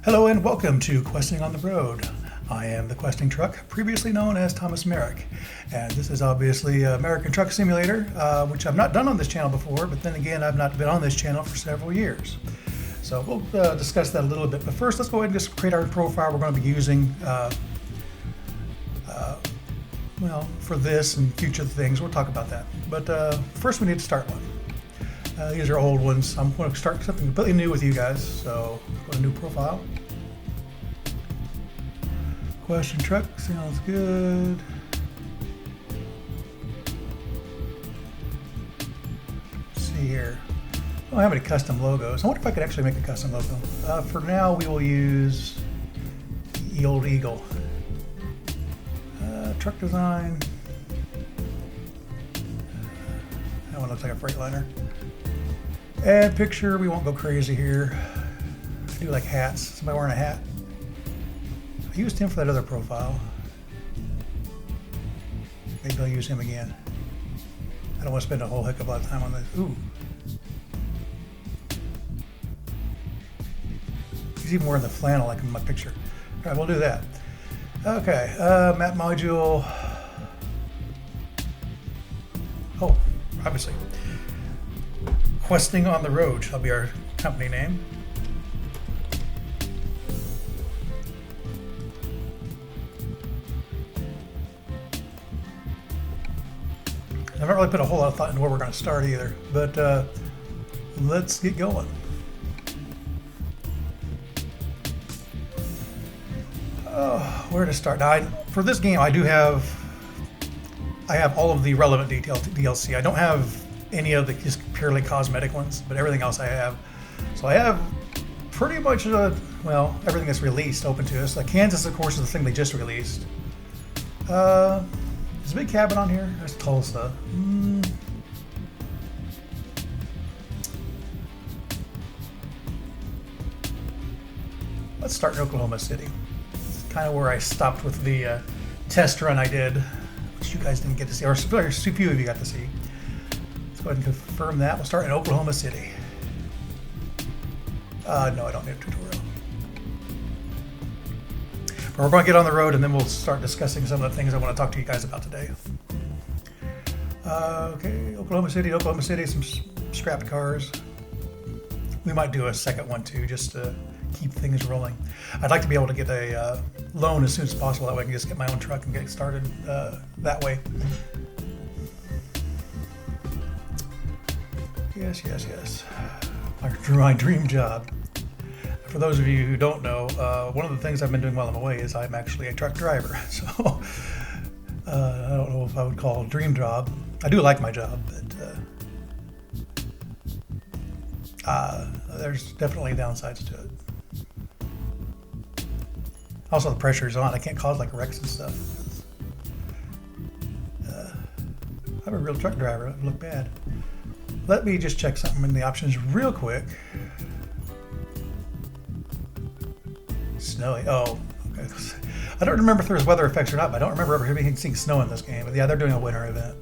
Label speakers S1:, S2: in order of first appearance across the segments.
S1: Hello and welcome to Questing on the Road. I am the Questing Truck, previously known as Thomas Merrick, and this is obviously American Truck Simulator, which I've not done on this channel before, but then again, I've not been on this channel for several years. So we'll discuss that a little bit, but first let's go ahead and just create our profile we're going to be using for this and future things. We'll talk about that, but first we need to start one. These are old ones. I'm going to start something completely new with you guys. So, go to new profile. Question truck sounds good. Let's see here. I don't have any custom logos. I wonder if I could actually make a custom logo. For now, we will use the old Eagle. Truck design. That one looks like a Freightliner. And picture, we won't go crazy here. I do like hats. Somebody wearing a hat. I used him for that other profile. Maybe I'll use him again. I don't want to spend a whole heck of a lot of time on this. Ooh. He's even wearing the flannel like in my picture. All right, we'll do that. Okay, map module. Oh, obviously. Questing on the Road shall be our company name. I've not really put a whole lot of thought into where we're going to start either, but let's get going. Where to start? Now, for this game, I have all of the relevant DLC. I don't have any of the just purely cosmetic ones, but everything else I have. So I have pretty much everything that's released open to us. Like Kansas, of course, is the thing they just released. Is a big cabin on here? There's Tulsa. Let's start in Oklahoma City. It's kind of where I stopped with the test run I did, which you guys didn't get to see, or very few of you got to see. Let's go ahead and confirm that. We'll start in Oklahoma City. No, I don't need a tutorial. But we're going to get on the road and then we'll start discussing some of the things I want to talk to you guys about today. Okay, Oklahoma City, some scrapped cars. We might do a second one too, just to keep things rolling. I'd like to be able to get a loan as soon as possible. That way I can just get my own truck and get started that way. Yes. My dream job. For those of you who don't know, one of the things I've been doing while I'm away is I'm actually a truck driver. So I don't know if I would call it a dream job. I do like my job, but there's definitely downsides to it. Also, the pressure's on. I can't cause like wrecks and stuff. I'm a real truck driver. It would look bad. Let me just check something in the options real quick. Snowy. Oh, okay. I don't remember if there was weather effects or not, but I don't remember ever seeing snow in this game. But yeah, they're doing a winter event.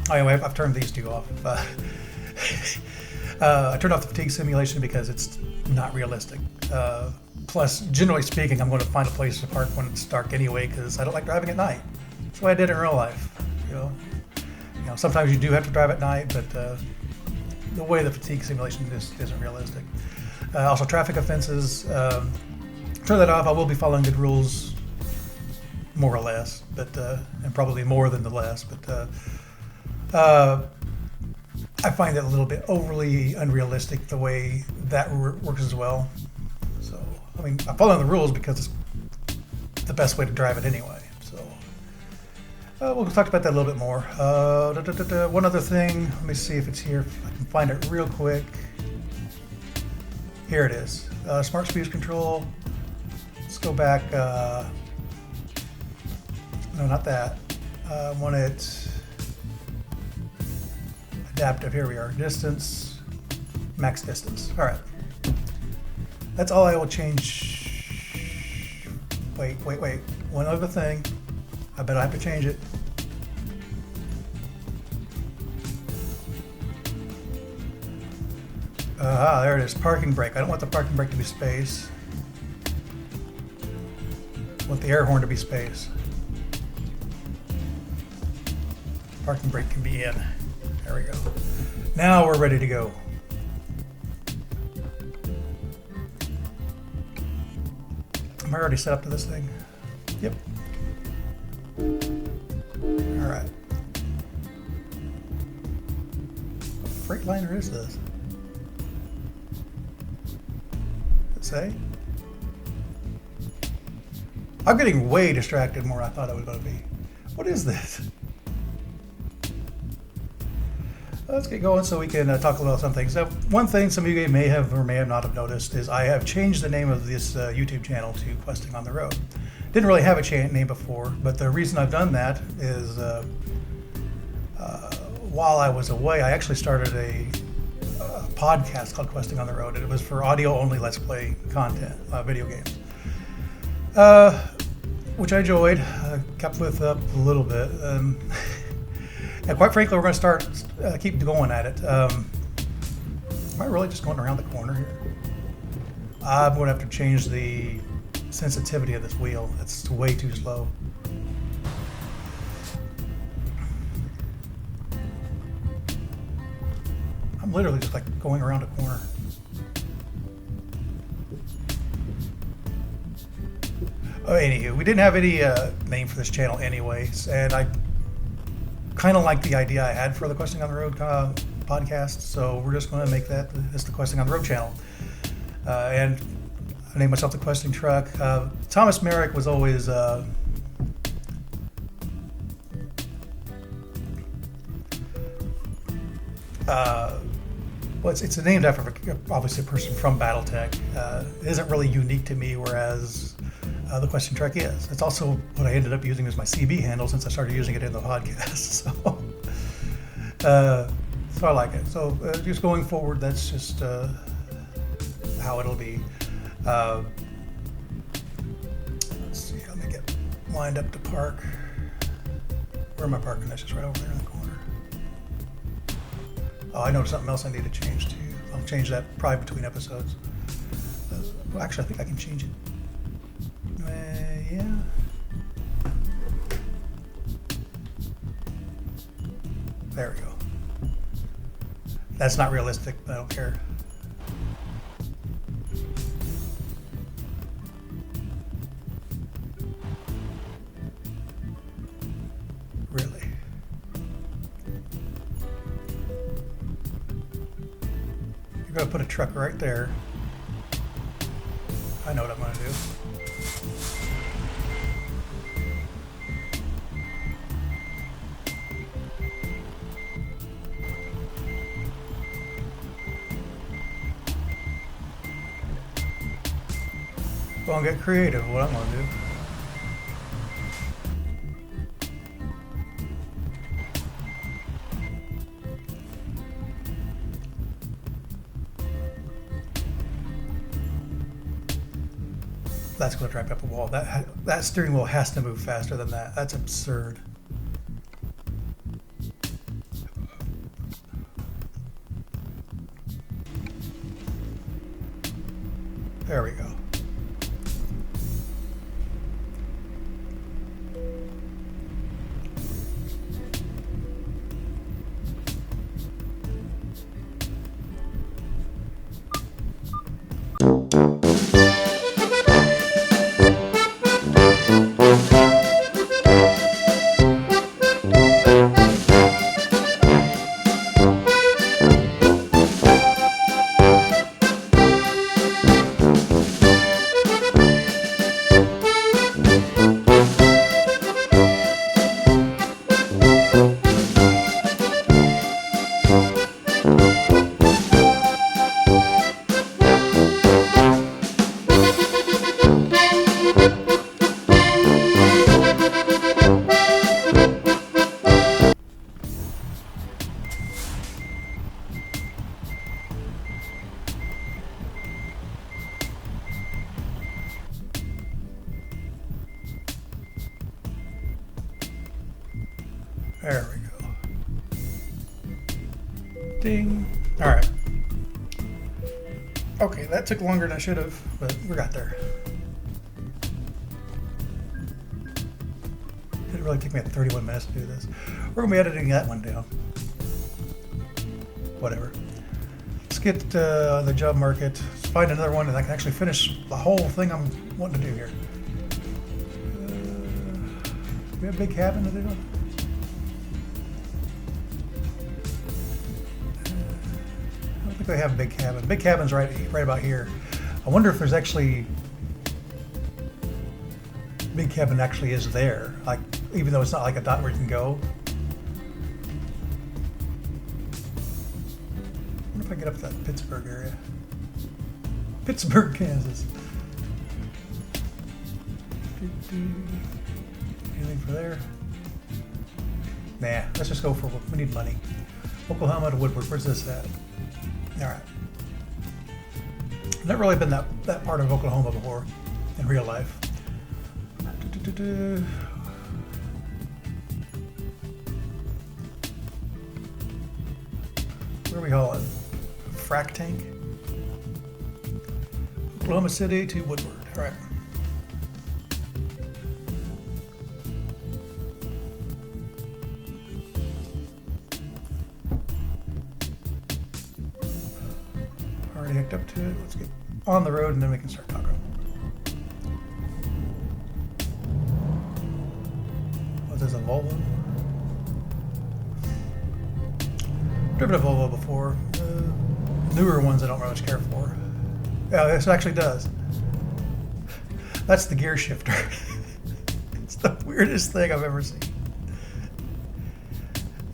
S1: Anyway, I've turned these two off. I turned off the fatigue simulation because it's not realistic. Plus, generally speaking, I'm going to find a place to park when it's dark anyway because I don't like driving at night. That's why I did it in real life. You know, sometimes you do have to drive at night, but the way the fatigue simulation just isn't realistic. Also, traffic offenses. Turn that off. I will be following good rules, more or less, but and probably more than the less. But I find that a little bit overly unrealistic the way that works as well. So, I mean, I'm following the rules because it's the best way to drive it anyway. So, we'll talk about that a little bit more. One other thing, let me see if it's here. If I can find it real quick. Here it is. Smart speed control. Let's go back. No, not that. I want it. Adaptive, here we are. Distance, max distance. All right. That's all I will change. Wait. One other thing. I bet I have to change it. There it is. Parking brake. I don't want the parking brake to be space. I want the air horn to be space. Parking brake can be in. There we go. Now we're ready to go. Am I already set up to this thing? Yep. All right. What Freightliner is this? Does it say? I'm getting way distracted more than I thought I was going to be. What is this? Let's get going so we can talk about some things. One thing some of you may have or may have not have noticed is I have changed the name of this YouTube channel to Questing on the Road. Didn't really have a name before, but the reason I've done that is while I was away, I actually started a podcast called Questing on the Road, and it was for audio-only Let's Play content, video games, which I enjoyed. Kept with up a little bit. And quite frankly, we're going to keep going at it. Am I really just going around the corner here? I'm going to have to change the sensitivity of this wheel. It's way too slow. I'm literally just like going around a corner. Oh, anywho, we didn't have any name for this channel anyways, and I kind of like the idea I had for the Questing on the Road podcast, so we're just going to make that as the Questing on the Road channel. And I named myself the Questing Truck. Thomas Merrick was always it's named after obviously a person from BattleTech. It isn't really unique to me, whereas the Questing Truck is. It's also what I ended up using as my CB handle since I started using it in the podcast. So I like it. So just going forward, that's just how it'll be. Let's see, let me get lined up to park. Where am I parking? That's just right over there in the corner. Oh, I noticed something else I need to change too. I'll change that probably between episodes. Well, actually, I think I can change it. Yeah. There we go. That's not realistic, but I don't care. Really? You're going to put a truck right there. I know what I'm going to do. Well, get creative. What I'm gonna do. That's gonna drive up a wall. That steering wheel has to move faster than that. That's absurd. There we go. There we go. Ding. All right. Okay, that took longer than I should have, but we got there. It really took me 31 minutes to do this. We're going to be editing that one down. Whatever. Let's get the job market. Let's find another one, and I can actually finish the whole thing I'm wanting to do here. Do we have a big cabin to do? I don't think they have a big cabin. Big cabin's right about here. I wonder if there's actually big cabin actually is there, like even though it's not like a dot where you can go. I wonder if I can get up to that Pittsburgh area. Pittsburgh, Kansas. Anything for there? Nah, let's just go for what we need. Money. Oklahoma to Woodward. Where's this at? All right. I've never really been that part of Oklahoma before in real life. Where are we hauling? Frack tank? Oklahoma City to Woodward. All right. Already hooked up to it. Let's get on the road and then we can start talking. There's a Volvo. Driven a Volvo before. Newer ones I don't really much care for. Yeah, this actually does. That's the gear shifter. It's the weirdest thing I've ever seen.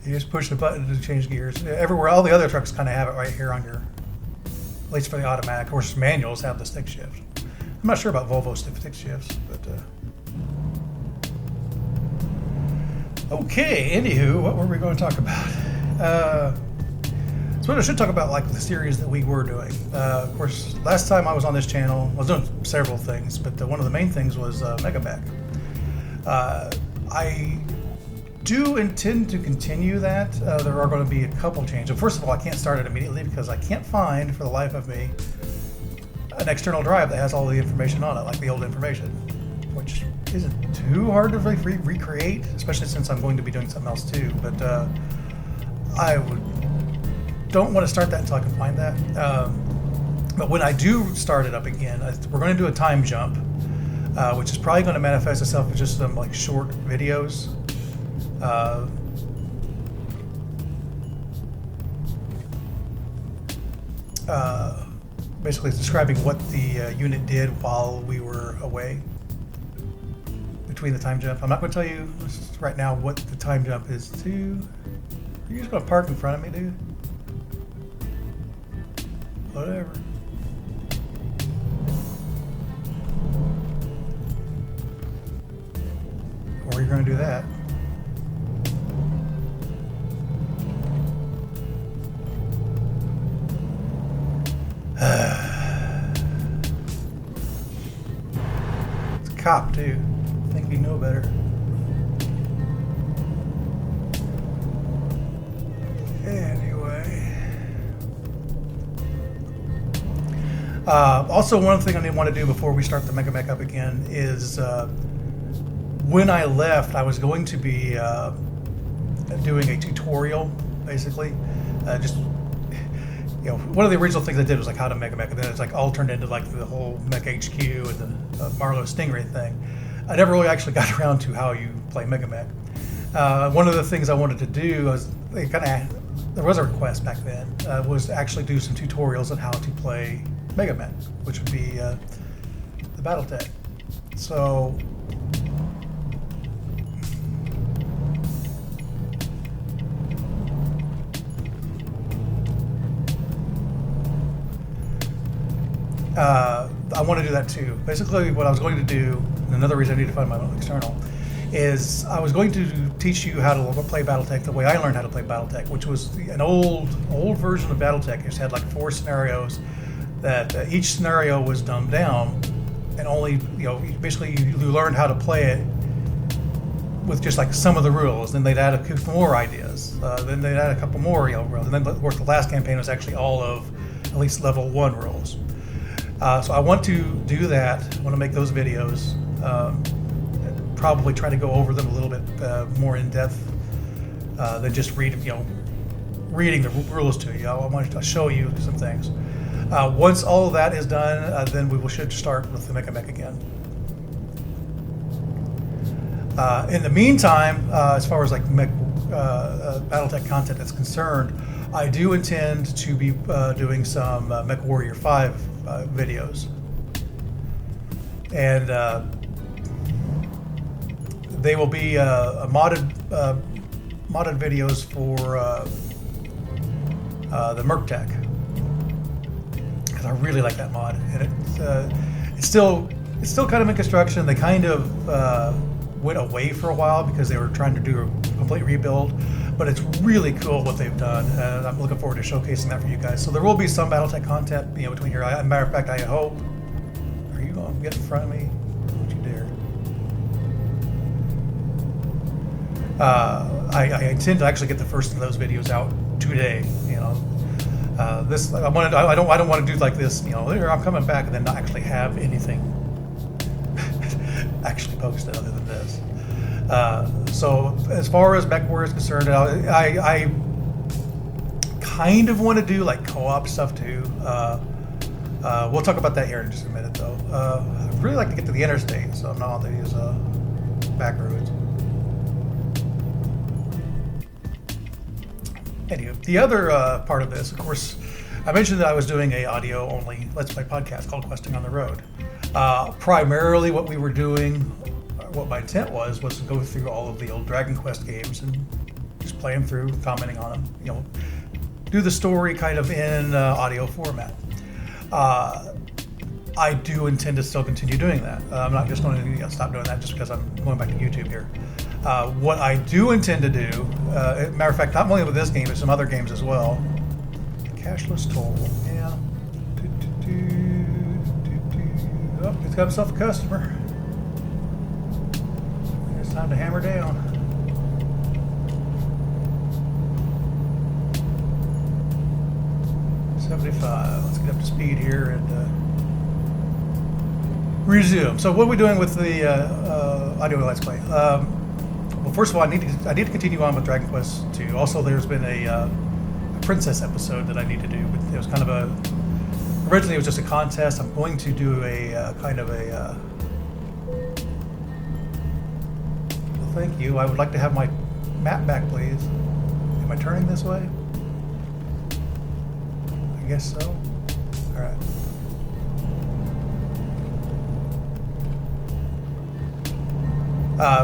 S1: You just push the button to change gears. Everywhere, all the other trucks kind of have it right here on your, at least for the automatic. Of course, manuals have the stick shift. I'm not sure about Volvo stick shifts, but. Okay, anywho, what were we going to talk about? So I should talk about like the series that we were doing. Of course, last time I was on this channel, I was doing several things, but one of the main things was Megamech. I do intend to continue that. There are going to be a couple changes. First of all, I can't start it immediately because I can't find, for the life of me, an external drive that has all the information on it, like the old information, which isn't too hard to recreate, especially since I'm going to be doing something else too. But I don't want to start that until I can find that. But when I do start it up again, we're going to do a time jump, which is probably going to manifest itself as just some like short videos. Basically describing what the unit did while we were away between the time jump. I'm not going to tell you right now what the time jump is to. You're just going to park in front of me, dude? Whatever. Or you're going to do that. It's a cop, too. I think you know better. Anyway. Also, one thing I didn't want to do before we start the Megamech up again is when I left, I was going to be doing a tutorial, basically. Just, you know, one of the original things I did was like how to Megamech, and then it's like all turned into like the whole Mech HQ and the Marlowe Stingray thing. I never really actually got around to how you play Megamech. One of the things I wanted to do was there was a request back then, was to actually do some tutorials on how to play Megamech, which would be the Battletech. So I want to do that too. Basically, what I was going to do, and another reason I need to find my own external, is I was going to teach you how to play Battletech the way I learned how to play Battletech, which was an old version of Battletech. It just had like 4 scenarios that each scenario was dumbed down, and only, basically you learned how to play it with just like some of the rules. Then they'd add a couple more ideas. Then they'd add a couple more rules. And then, of course, the last campaign was actually all of at least level 1 rules. So I want to do that. I want to make those videos. Probably try to go over them a little bit more in depth than just reading the rules to you. I want to show you some things. Once all of that is done, then we should start with the Mech again. In the meantime, as far as like BattleTech content is concerned, I do intend to be doing some Mech Warrior 5 videos, and they will be modded videos for the Merc-Tech, because I really like that mod, and it's still kind of in construction. They kind of went away for a while because they were trying to do a complete rebuild, but it's really cool what they've done, and I'm looking forward to showcasing that for you guys. So there will be some BattleTech content, between here. Matter of fact, I hope. Are you going to get in front of me? Don't you dare. I intend to actually get the first of those videos out today. This I don't want to do like this. I'm coming back and then not actually have anything actually posted other than this. So as far as Mech Warrior is concerned, I kind of want to do like co-op stuff too. We'll talk about that here in just a minute, though. I'd really like to get to the interstate, so I'm not on these back roads. Anyway, the other part of this, of course, I mentioned that I was doing a audio-only Let's Play podcast called Questing on the Road. Primarily what we were doing, what my intent was to go through all of the old Dragon Quest games and just play them through, commenting on them, do the story kind of in audio format. I do intend to still continue doing that. I'm not just going to stop doing that just because I'm going back to YouTube here. What I do intend to do, matter of fact, not only with this game, but some other games as well. Cashless toll, yeah. Oh, he's got himself a customer. It's time to hammer down. $75. Let's get up to speed here and resume. So what are we doing with the audio Let's Play? Well, first of all, I need to continue on with Dragon Quest 2. Also, there's been a princess episode that I need to do. But it was kind of originally it was just a contest. I'm going to do a kind of a. Well, thank you. I would like to have my map back, please. Am I turning this way? I guess so. All right.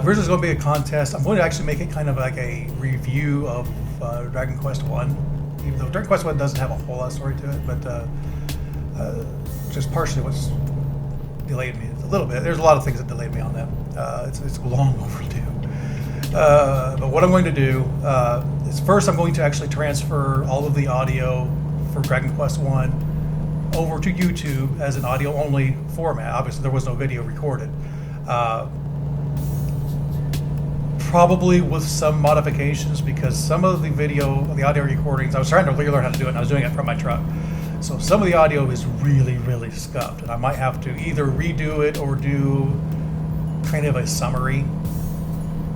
S1: Originally, it's going to be a contest. I'm going to actually make it kind of like a review of Dragon Quest 1, even though Dragon Quest 1 doesn't have a whole lot of story to it, but just partially what's delayed me a little bit. There's a lot of things that delayed me on that. It's long overdue. But what I'm going to do is first I'm going to actually transfer all of the audio for Dragon Quest 1 over to YouTube as an audio-only format. Obviously, there was no video recorded. Probably with some modifications, because some of the audio recordings, I was trying to learn how to do it, and I was doing it from my truck. So some of the audio is really, really scuffed, and I might have to either redo it or do kind of a summary,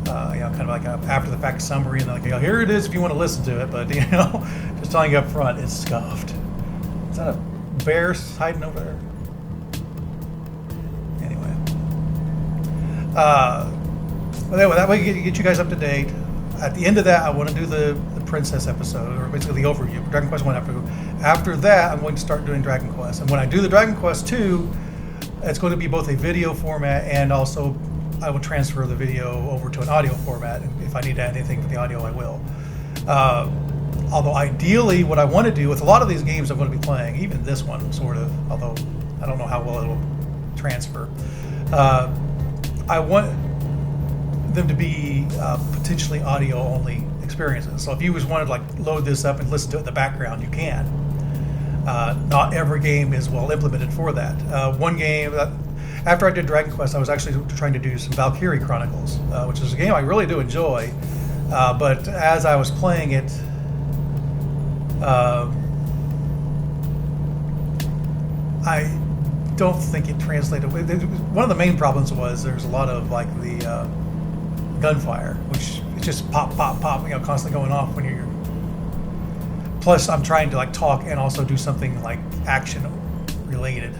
S1: kind of like a after-the-fact summary, and then like, here it is if you want to listen to it, but just telling you up front, it's scuffed. Is that a bear hiding over there? Anyway. But anyway, that way get you guys up to date. At the end of that, I want to do the princess episode, or basically the overview, Dragon Quest 1 episode. After that, I'm going to start doing Dragon Quest. And when I do the Dragon Quest 2, it's going to be both a video format, and also I will transfer the video over to an audio format. And if I need to add anything to the audio, I will. Although ideally, what I want to do with a lot of these games I'm going to be playing, even this one sort of, although I don't know how well it'll transfer, I want them to be potentially audio-only experiences. So if you just wanted to load this up and listen to it in the background, you can. Not every game is well implemented for that. One game, after I did Dragon Quest, I was actually trying to do some Valkyrie Chronicles, which is a game I really do enjoy. But as I was playing it, I don't think it translated. One of the main problems was there's a lot of like the gunfire, which is just pop, pop, pop, constantly going off when you're. Plus, I'm trying to like talk and also do something like action related,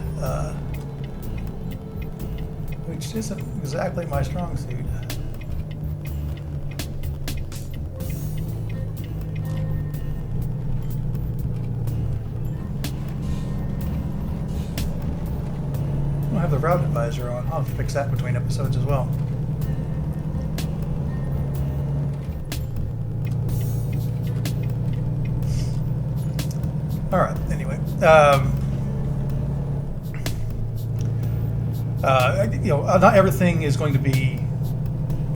S1: which isn't exactly my strong suit. I don't have the route advisor on. I'll have to fix that between episodes as well. All right. Anyway, not everything is going to be,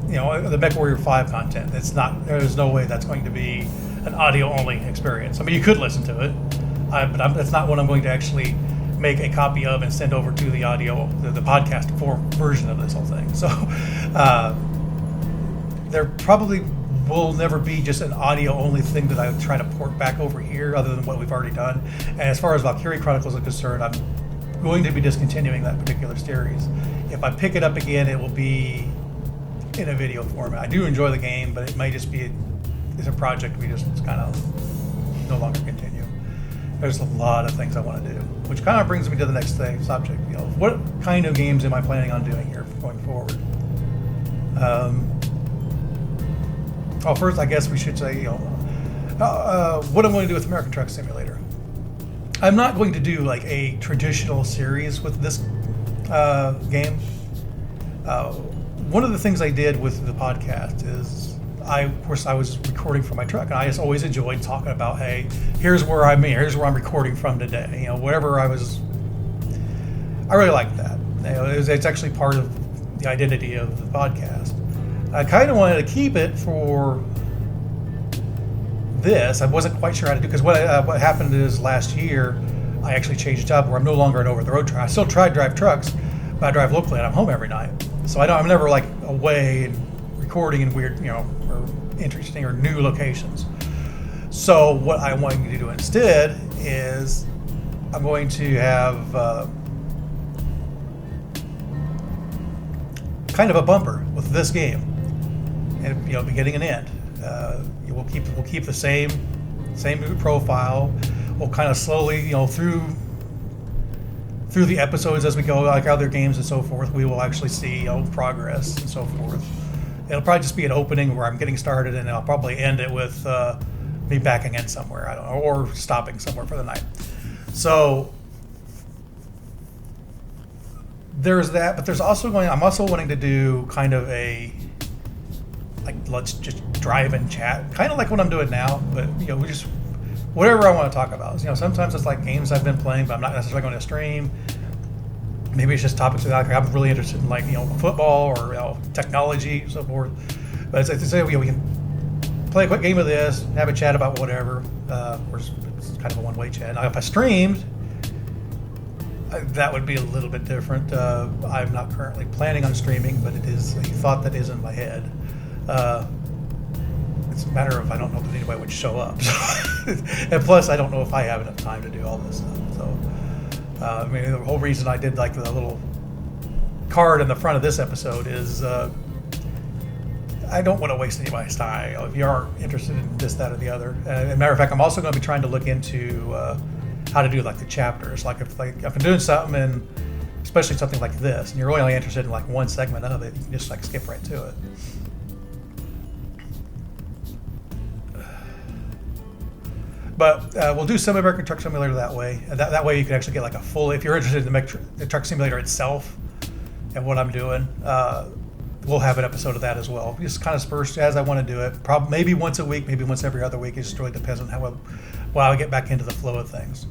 S1: the MechWarrior 5 content. It's not. There's no way that's going to be an audio-only experience. I mean, you could listen to it, but that's not what I'm going to actually make a copy of and send over to the audio, the podcast form version of this whole thing. So, there probably will never be just an audio-only thing that I try to port back over here, other than what we've already done. And as far as Valkyrie Chronicles is concerned, I'm going to be discontinuing that particular series. If I pick it up again, it will be in a video format. I do enjoy the game, but it may just be it's a project we just kind of no longer continue. There's a lot of things I want to do, which kind of brings me to the next subject. What kind of games am I planning on doing here going forward? First, I guess we should say, what I'm going to do with American Truck Simulator. I'm not going to do like a traditional series with this game. One of the things I did with the podcast is, of course, I was recording from my truck, and I just always enjoyed talking about, hey, here's where here's where I'm recording from today. Whatever I really like that. It's actually part of the identity of the podcast. I kind of wanted to keep it for this. I wasn't quite sure how to do, because what happened is last year I actually changed job where I'm no longer an over-the-road truck. I still try to drive trucks, but I drive locally and I'm home every night. So I'm never like away and recording in weird, or interesting or new locations. So what I'm wanting to do instead is I'm going to have kind of a bumper with this game. And beginning and end. We'll keep the same profile. We'll kind of slowly, through the episodes as we go, like other games and so forth, we will actually see progress and so forth. It'll probably just be an opening where I'm getting started, and I'll probably end it with me backing in somewhere, I don't know, or stopping somewhere for the night. So there's that, but I'm also wanting to do kind of a let's just drive and chat, kind of like what I'm doing now, but we just whatever I want to talk about. Sometimes it's like games I've been playing, but I'm not necessarily going to stream. Maybe it's just topics that I'm really interested in, football or technology and so forth. But it's like to say we can play a quick game of this, have a chat about whatever. It's kind of a one-way chat. Now, if I streamed, that would be a little bit different. I'm not currently planning on streaming, but it is a thought that is in my head. It's a matter of I don't know if anybody would show up. And plus, I don't know if I have enough time to do all this stuff. So, the whole reason I did like the little card in the front of this episode is I don't want to waste anybody's time. If you are interested in this, that, or the other. As a matter of fact, I'm also going to be trying to look into how to do like the chapters. Like if I'm doing something, and especially something like this, and you're really only interested in like one segment of it, you can just like skip right to it. But we'll do some American Truck Simulator that way. That way you can actually get like a full, if you're interested in the Truck Simulator itself and what I'm doing, we'll have an episode of that as well. Just kind of spurs as I want to do it. Probably maybe once a week, maybe once every other week. It just really depends on how I get back into the flow of things.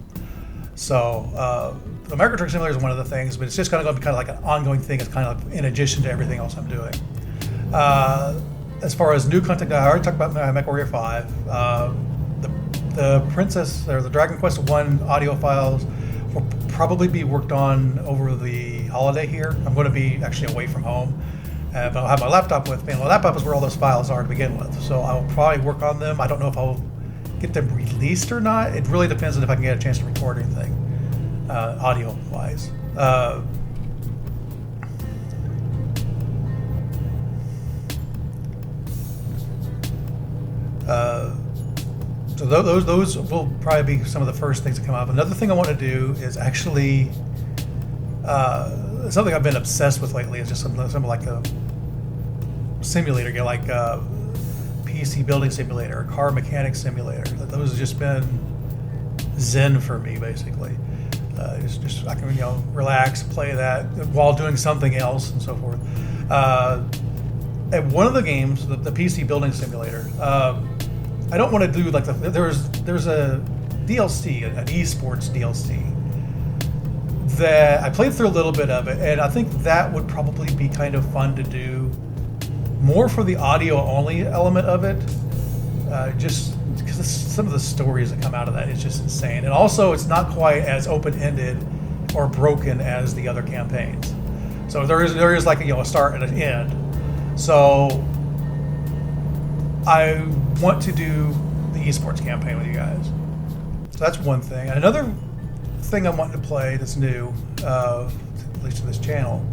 S1: So the American Truck Simulator is one of the things, but it's just kind of going to be kind of like an ongoing thing. It's kind of in addition to everything else I'm doing. As far as new content, I already talked about MechWarrior 5. The Princess or the Dragon Quest 1 audio files will probably be worked on over the holiday here. I'm going to be actually away from home, but I'll have my laptop with me. And my laptop is where all those files are to begin with, so I'll probably work on them. I don't know if I'll get them released or not. It really depends on if I can get a chance to record anything audio-wise. Uh, so those will probably be some of the first things that come up. Another thing I want to do is actually something I've been obsessed with lately is just something like a simulator game, like PC building simulator, car mechanic simulator. Those have just been zen for me, basically. Just I can relax, play that while doing something else and so forth. And one of the games, the PC building simulator, I don't want to do like there's a DLC, an esports DLC that I played through a little bit of it, and I think that would probably be kind of fun to do more for the audio only element of it, just because some of the stories that come out of that is just insane. And also it's not quite as open-ended or broken as the other campaigns. So there is like a start and an end. So I want to do the esports campaign with you guys. So that's one thing. And another thing I'm wanting to play that's new, at least to this channel,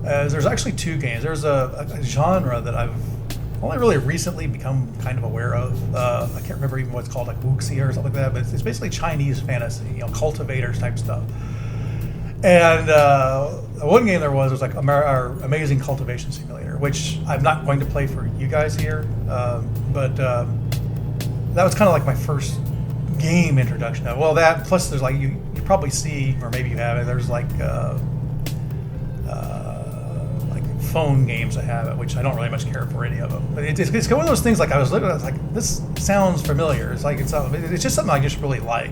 S1: is there's actually two games. There's a genre that I've only really recently become kind of aware of. I can't remember even what it's called, like wuxia or something like that, but it's basically Chinese fantasy, cultivators type stuff. And one game there was like our Amazing Cultivation Simulator, which I'm not going to play for you guys here, but that was kind of like my first game introduction. Well, that plus there's like you probably see, or maybe you haven't. There's like phone games that have it, which I don't really much care for any of them. But it's one of those things. Like I was looking at, like this sounds familiar. It's like it's just something I just really like.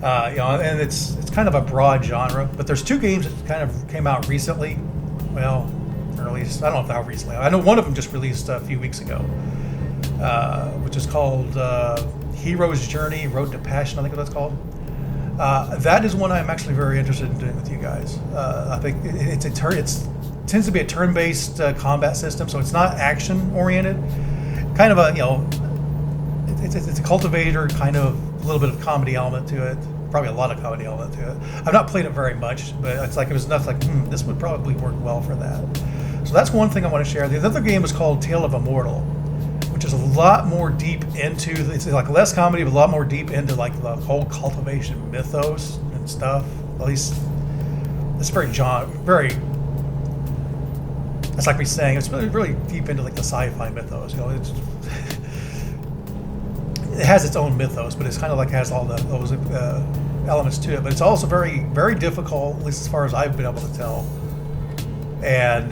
S1: And it's kind of a broad genre, but there's two games that kind of came out recently. Well, or at least I don't know how recently. I know one of them just released a few weeks ago, which is called Hero's Journey: Road to Passion. I think that's called. That is one I'm actually very interested in doing with you guys. I think it tends to be a turn-based combat system, so it's not action-oriented. Kind of it's a cultivator, kind of a little bit of comedy element to it. Probably a lot of comedy element to it. I've not played it very much, but it was enough like, this would probably work well for that. So that's one thing I want to share. The other game is called Tale of Immortal, which is a lot more deep into, it's like less comedy, but a lot more deep into like the whole cultivation mythos and stuff. At least it's very, it's like me saying, it's really deep into like the sci-fi mythos. It has its own mythos, but it's kind of like has all those elements to it. But it's also very, very difficult, at least as far as I've been able to tell. And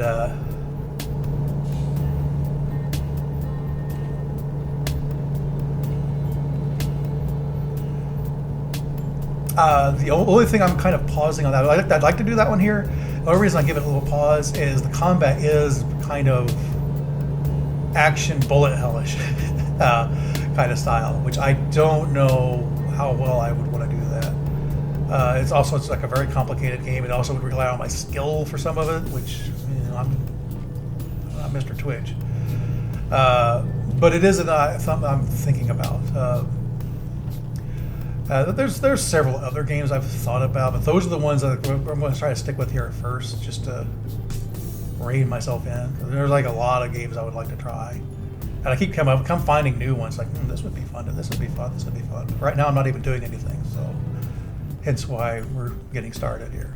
S1: the only thing I'm kind of pausing on that, I'd like to do that one here. The only reason I give it a little pause is the combat is kind of action bullet hellish kind of style, which I don't know how well I would want to do that. It's like a very complicated game. It also would rely on my skill for some of it, which I'm Mr. Twitch. But it is something I'm thinking about. There's several other games I've thought about, but those are the ones that I'm going to try to stick with here at first, just to rein myself in. There's like a lot of games I would like to try, and I keep finding new ones. Like this would be fun, and this would be fun, this would be fun. But right now, I'm not even doing anything, so hence why we're getting started here.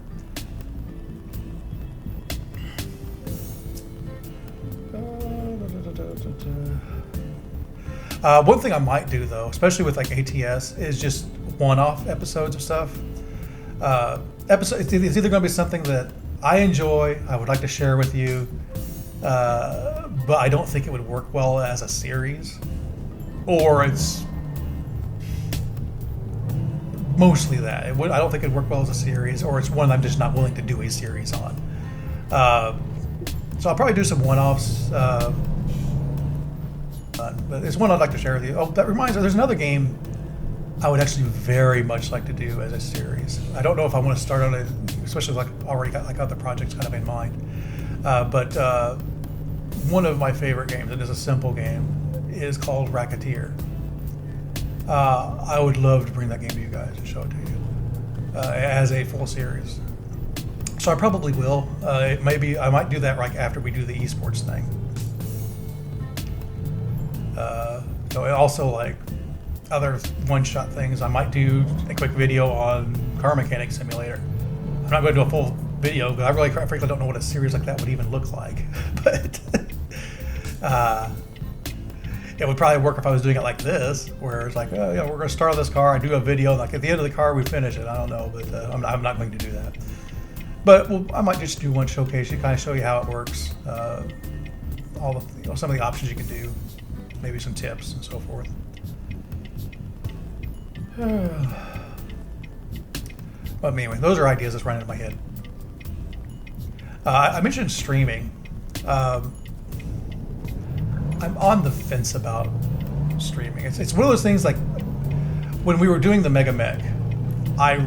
S1: One thing I might do though, especially with like ATS, is just one-off episodes of stuff. It's either going to be something that I enjoy, I would like to share with you, but I don't think it would work well as a series, or it's mostly that. I don't think it'd work well as a series, or it's one I'm just not willing to do a series on. So I'll probably do some one-offs. But it's one I'd like to share with you. Oh, that reminds me, there's another game I would actually very much like to do as a series. I don't know if I want to start on it, especially like already got like other projects kind of in mind. But one of my favorite games, and it's a simple game, is called Racketeer. I would love to bring that game to you guys and show it to you as a full series. So I probably will. Maybe I might do that right after we do the esports thing. And also, like other one-shot things, I might do a quick video on Car Mechanic Simulator. I'm not going to do a full video because I really, frankly, don't know what a series like that would even look like. But it would probably work if I was doing it like this, where it's like, oh yeah, we're going to start this car. I do a video, like at the end of the car, we finish it. I don't know, but I'm not going to do that. But I might just do one showcase to kind of show you how it works, all the some of the options you can do, maybe some tips and so forth. But anyway, those are ideas that's running in my head. I mentioned streaming. I'm on the fence about streaming. It's one of those things like when we were doing the Mega Mech, I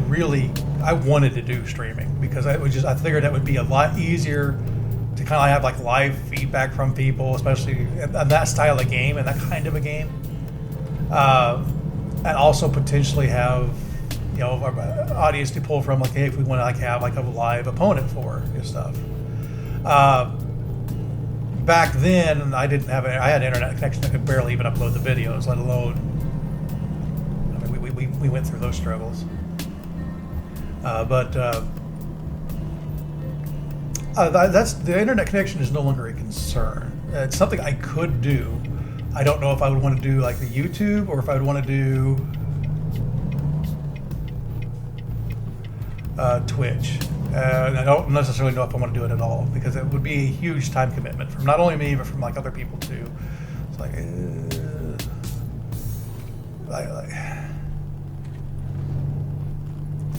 S1: wanted to do streaming because I figured that would be a lot easier to kind of have like live feedback from people, especially on that style of game and that kind of a game, and also potentially have our audience to pull from, like, hey, if we want to like have like a live opponent for and stuff. Back then, I had an internet connection that could barely even upload the videos, let alone. I mean, we went through those struggles. But that's the internet connection is no longer a concern. It's something I could do. I don't know if I would want to do like the YouTube or if I would want to do Twitch. And I don't necessarily know if I want to do it at all because it would be a huge time commitment from not only me but from like other people too. It's like,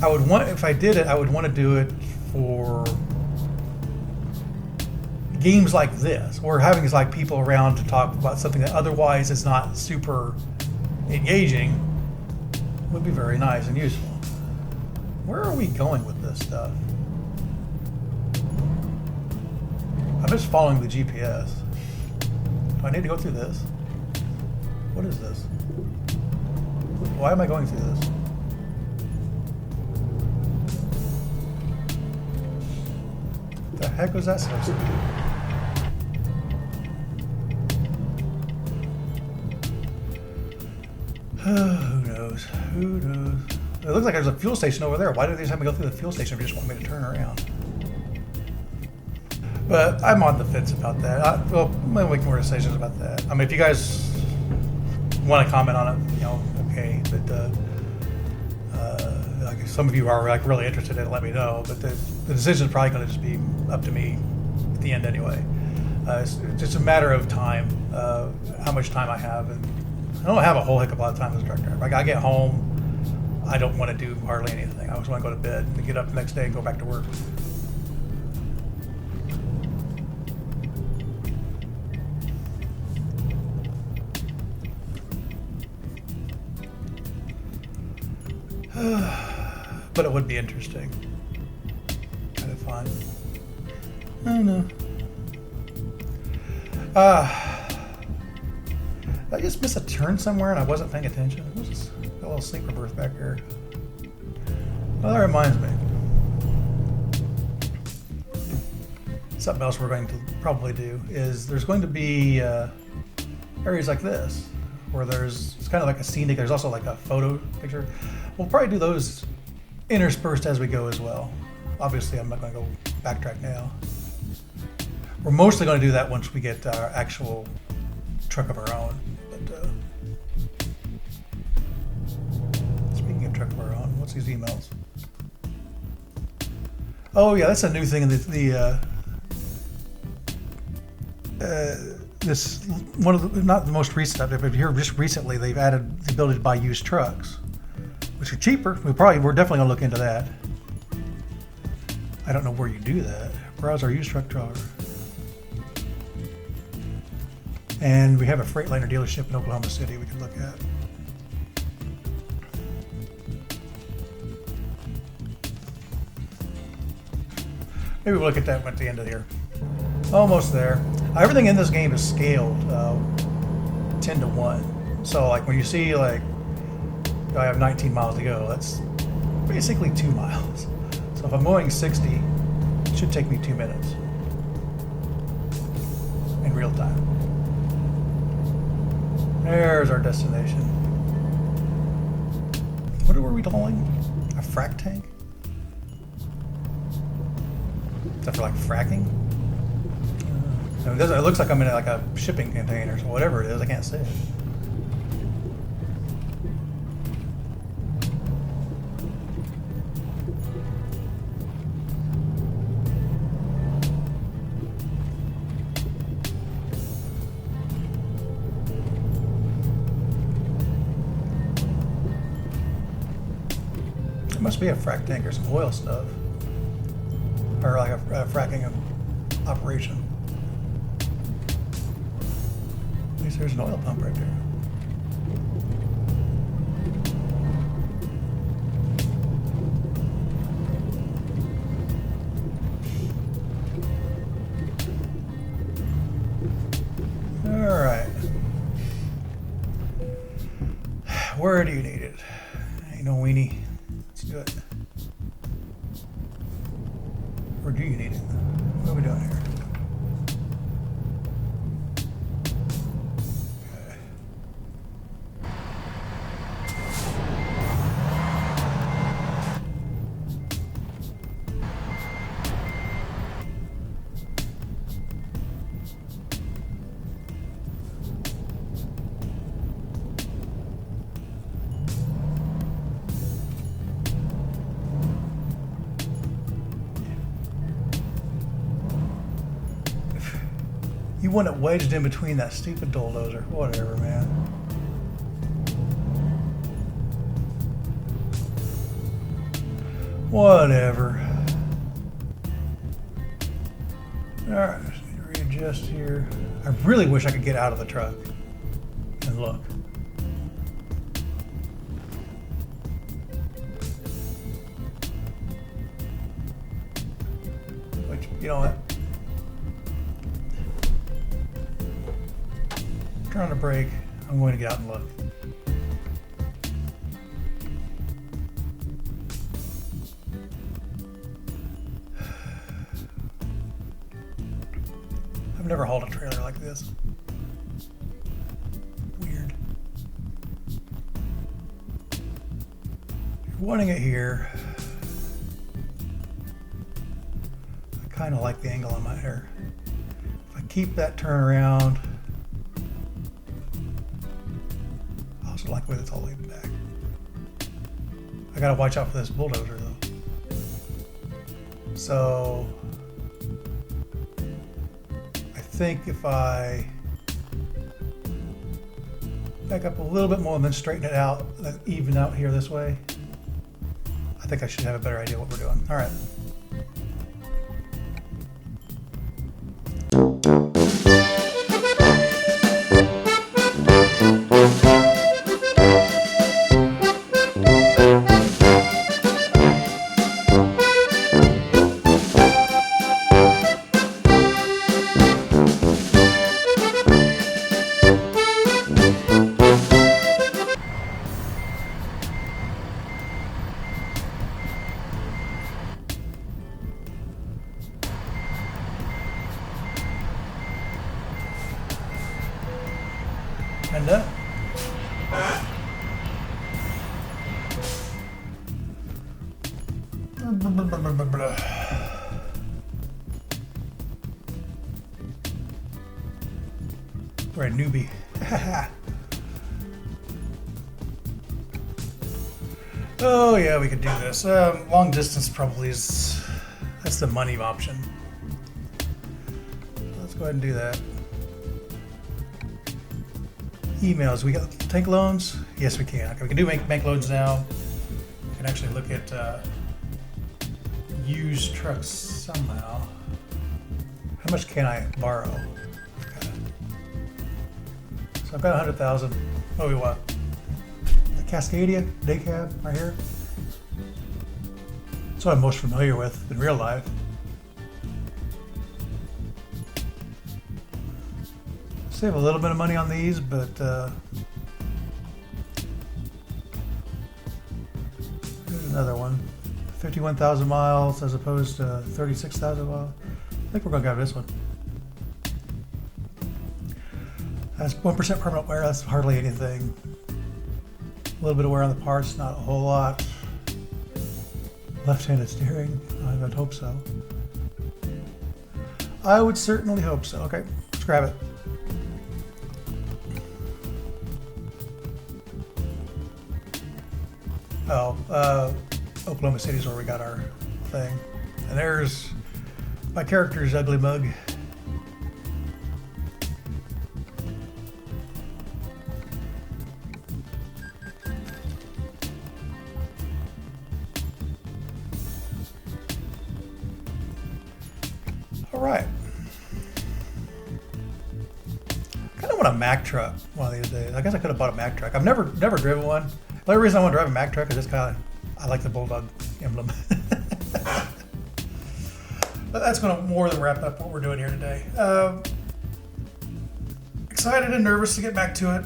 S1: I would want, if I did it, I would want to do it for games like this, where having like people around to talk about something that otherwise is not super engaging would be very nice and useful. Where are we going with this stuff? I'm just following the GPS. Do I need to go through this? What is this? Why am I going through this? The heck was that supposed to be? Who knows? Who knows? It looks like there's a fuel station over there. Why do they just have me go through the fuel station if you just want me to turn around? But I'm on the fence about that. We'll make more decisions about that. I mean, if you guys want to comment on it, okay. But like some of you are like really interested in it, let me know. But the decision is probably going to just be up to me at the end anyway. It's just a matter of time, how much time I have, and I don't have a whole heck of a lot of time as a truck driver. Like I get home, I don't want to do hardly anything. I just want to go to bed and get up the next day and go back to work. But it would be interesting. Kind of fun. I don't know. Did I just miss a turn somewhere and I wasn't paying attention? What's this? A little sleeper berth back here. Well, that reminds me. Something else we're going to probably do is there's going to be areas like this where it's kind of like a scenic. There's also like a photo picture. We'll probably do those interspersed as we go as well. Obviously, I'm not going to go backtrack now. We're mostly going to do that once we get our actual truck of our own. But speaking of truck of our own, what's these emails? Oh yeah, that's a new thing in this one of the, not the most recent update, but here just recently they've added the ability to buy used trucks, which are cheaper. We're definitely gonna look into that. I don't know where you do that. Browse our used truck drawer. And we have a Freightliner dealership in Oklahoma City we can look at. Maybe we'll look at that at the end of the year. Almost there. Everything in this game is scaled 10 to 1. So like when you see like I have 19 miles to go, that's basically 2 miles. So if I'm going 60, Should take me 2 minutes in real time. There's our destination. What were we hauling? A frac tank? Is that for like fracking? It looks like I'm in like a shipping container, so whatever it is, I can't see it. It must be a frac tank or some oil stuff, or like a fracking operation. At least there's an oil pump right there. All right. Where do you need it? Ain't no weenie. Let's do it. Where do you need it? What are we doing here? You want it wedged in between that stupid bulldozer. Whatever, man. Whatever. Alright, just need to readjust here. I really wish I could get out of the truck and look. Which, you know what? Trying to brake. I'm going to get out and look. I've never hauled a trailer like this. Weird. You're wanting it here. I kind of like the angle on my hair. If I keep that turn around, like with it's all the way back. I gotta watch out for this bulldozer though. So I think if I back up a little bit more and then straighten it out, then even out here this way, I think I should have a better idea what we're doing. All right. And we're a newbie. Oh yeah, we could do this. Long distance probably is, that's the money option. Let's go ahead and do that. Emails, we got tank loans? Yes, we can. Okay, we can do bank loans now. We can actually look at used trucks somehow. How much can I borrow? Okay. So I've got 100,000. What do we want? The Cascadia day cab right here. That's what I'm most familiar with in real life. Save a little bit of money on these, but there's another one. 51,000 miles as opposed to 36,000 miles. I think we're gonna grab this one. That's 1% permanent wear. That's hardly anything. A little bit of wear on the parts, not a whole lot. Left-handed steering. I would hope so. I would certainly hope so. Okay, let's grab it. Oklahoma City is where we got our thing. And there's my character's ugly mug. All right. I kind of want a Mack truck one of these days. I guess I could have bought a Mack truck. I've never driven one. The only reason I want to drive a Mack truck is just kind of I like the bulldog emblem. But that's going to more than wrap up what we're doing here today. Excited and nervous to get back to it.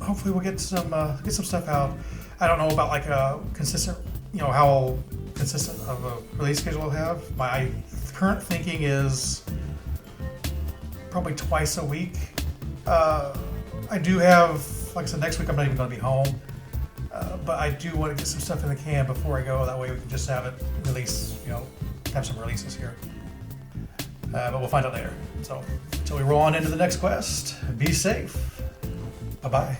S1: Hopefully we'll get some stuff out. I don't know about like a consistent, how consistent of a release schedule I'll have. My current thinking is probably twice a week. I do have, like I said, next week I'm not even going to be home. But I do want to get some stuff in the can before I go. That way we can just have it release, have some releases here. But we'll find out later. So until we roll on into the next quest, be safe. Bye-bye.